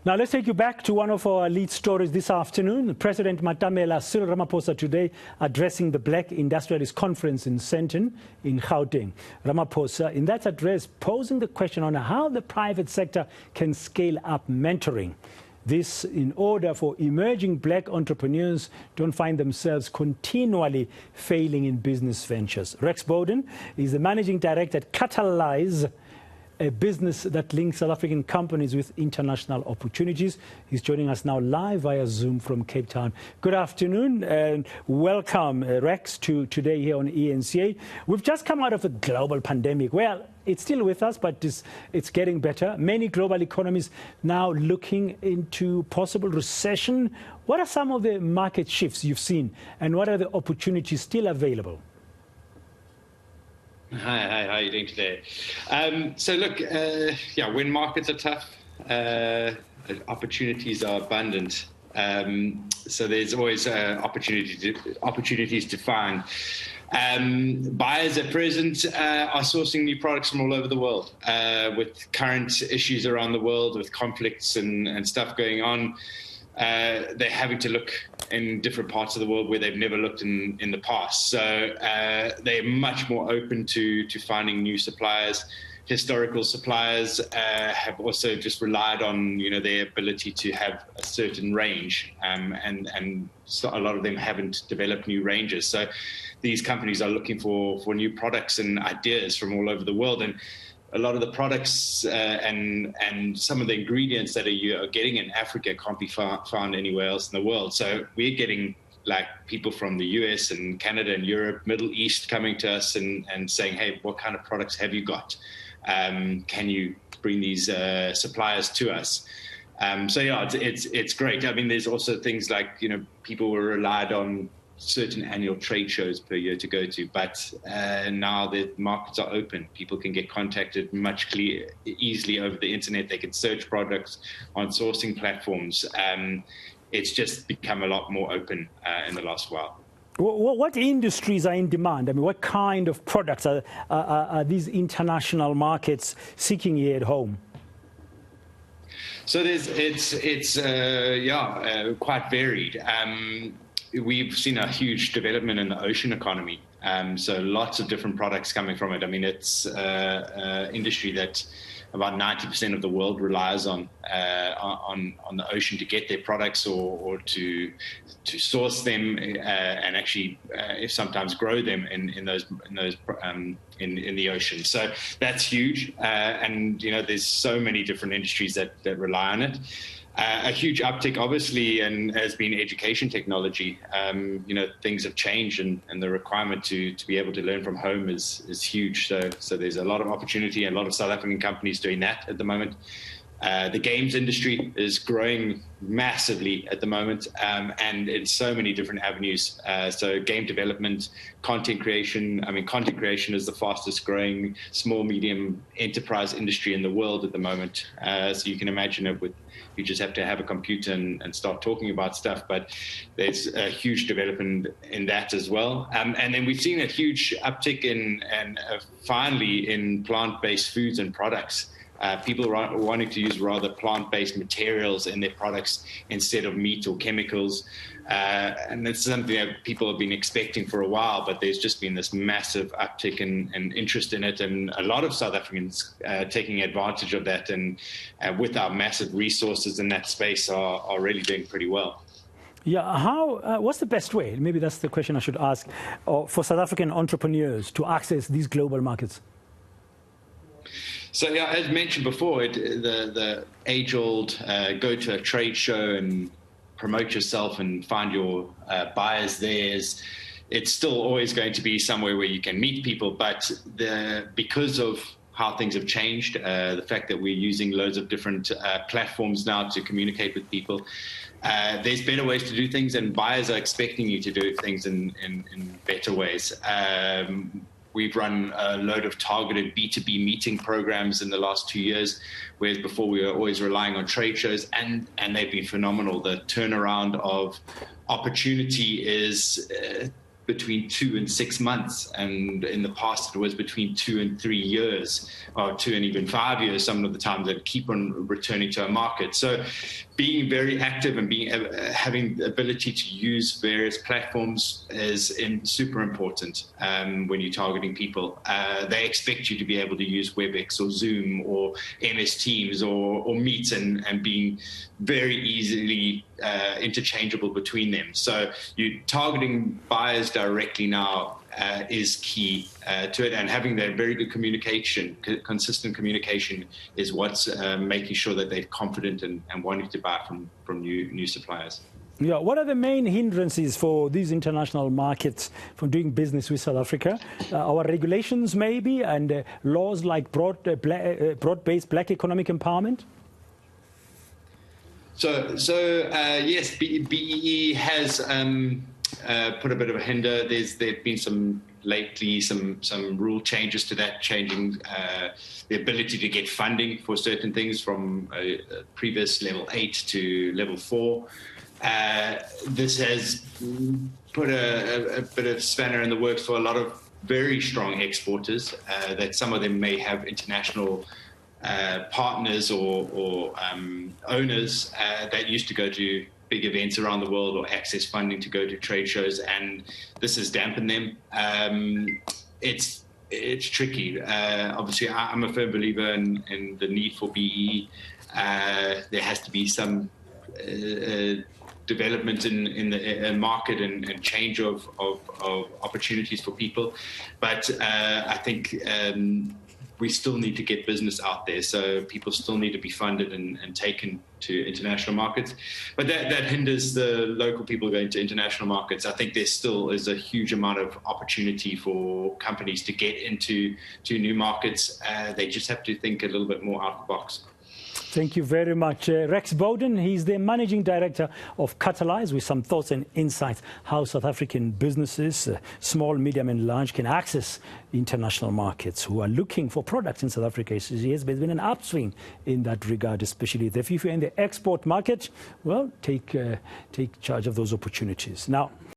Now, let's take you back to one of our lead stories this afternoon. President Matamela Cyril Ramaphosa today addressing the Black Industrialist Conference in Sandton in Gauteng. Ramaphosa, in that address, posing the question on how the private sector can scale up mentoring. This in order for emerging black entrepreneurs don't find themselves continually failing in business ventures. Rex Bowden is the managing director at Catalyze, a business that links South African companies with international opportunities. He's joining us now live via Zoom from Cape Town. Good afternoon and welcome, Rex, to today here on eNCA. We've just come out of a global pandemic. Well, it's still with us, but it's getting better. Many global economies now looking into possible recession. What are some of the market shifts you've seen, and what are the opportunities still available? Hi, how are you doing today? So look, when markets are tough, opportunities are abundant. So there's always opportunities to find. Buyers at present are sourcing new products from all over the world. With current issues around the world, with conflicts and stuff going on, they're having to look in different parts of the world where they've never looked in the past. So they're much more open to finding new suppliers. Historical suppliers have also just relied on their ability to have a certain range, and so a lot of them haven't developed new ranges. So these companies are looking for new products and ideas from all over the world. And a lot of the products and some of the ingredients that you are getting in Africa can't be found anywhere else in the world. So we're getting like people from the US and Canada and Europe, Middle East coming to us and saying, hey, what kind of products have you got? Can you bring these suppliers to us? So yeah, it's great. I mean, there's also things like, people were relied on certain annual trade shows per year to go to, but now the markets are open. People can get contacted much easily over the internet. They can search products on sourcing platforms. It's just become a lot more open in the last while. What industries are in demand? I mean, what kind of products are these international markets seeking here at home? So it's quite varied. We've seen a huge development in the ocean economy. So lots of different products coming from it. I mean, it's an industry that about 90% of the world relies on the ocean to get their products or to source them and actually sometimes grow them in the ocean. So that's huge. And there's so many different industries that rely on it. A huge uptick, obviously, and has been education technology. Things have changed, and the requirement to be able to learn from home is huge. So there's a lot of opportunity and a lot of South African companies doing that at the moment. The games industry is growing massively at the moment, and in so many different avenues. So game development, content creation. I mean, content creation is the fastest growing small, medium enterprise industry in the world at the moment. So you can imagine it you just have to have a computer and start talking about stuff. But there's a huge development in that as well. And then we've seen a huge uptick finally in plant-based foods and products. People are wanting to use rather plant-based materials in their products instead of meat or chemicals. And that's something that people have been expecting for a while, but there's just been this massive uptick and interest in it. And a lot of South Africans taking advantage of that, and with our massive resources in that space are really doing pretty well. Yeah, what's the best way? Maybe that's the question I should ask for South African entrepreneurs to access these global markets. So, yeah, as mentioned before, the age-old go to a trade show and promote yourself and find your buyers there. It's still always going to be somewhere where you can meet people, but because of how things have changed, the fact that we're using loads of different platforms now to communicate with people, there's better ways to do things, and buyers are expecting you to do things in better ways. We've run a load of targeted B2B meeting programs in the last 2 years, whereas before we were always relying on trade shows, and they've been phenomenal. The turnaround of opportunity is between 2 and 6 months, and in the past it was between 2 and 3 years, or 2 and even 5 years some of the times, that keep on returning to a market. So being very active and having the ability to use various platforms is super important when you're targeting people. They expect you to be able to use WebEx or Zoom or MS Teams or Meet and being very easily interchangeable between them. So you targeting buyers directly now is key to it, and having that very good communication, consistent communication, is what's making sure that they're confident and wanting to buy from new suppliers. Yeah, what are the main hindrances for these international markets from doing business with South Africa? Our regulations maybe, and laws like broad-based black economic empowerment? So yes, BEE has put a bit of a hinder. There've been some rule changes to that, changing the ability to get funding for certain things from previous level 8 to level 4. This has put a bit of spanner in the works for a lot of very strong exporters, that some of them may have international partners or owners that used to go to big events around the world or access funding to go to trade shows, and this has dampened them. It's tricky. Obviously, I'm a firm believer in the need for BEE. There has to be some development in the market and change of opportunities for people, but I think we still need to get business out there, so people still need to be funded and taken to international markets. But that hinders the local people going to international markets. I think there still is a huge amount of opportunity for companies to get into new markets. They just have to think a little bit more out of the box. Thank you very much. Rex Bowden, he's the Managing Director of Catalyze, with some thoughts and insights how South African businesses, small, medium and large, can access international markets who are looking for products in South Africa. Yes, there's been an upswing in that regard, especially if you're in the export market. Well, take charge of those opportunities. Now,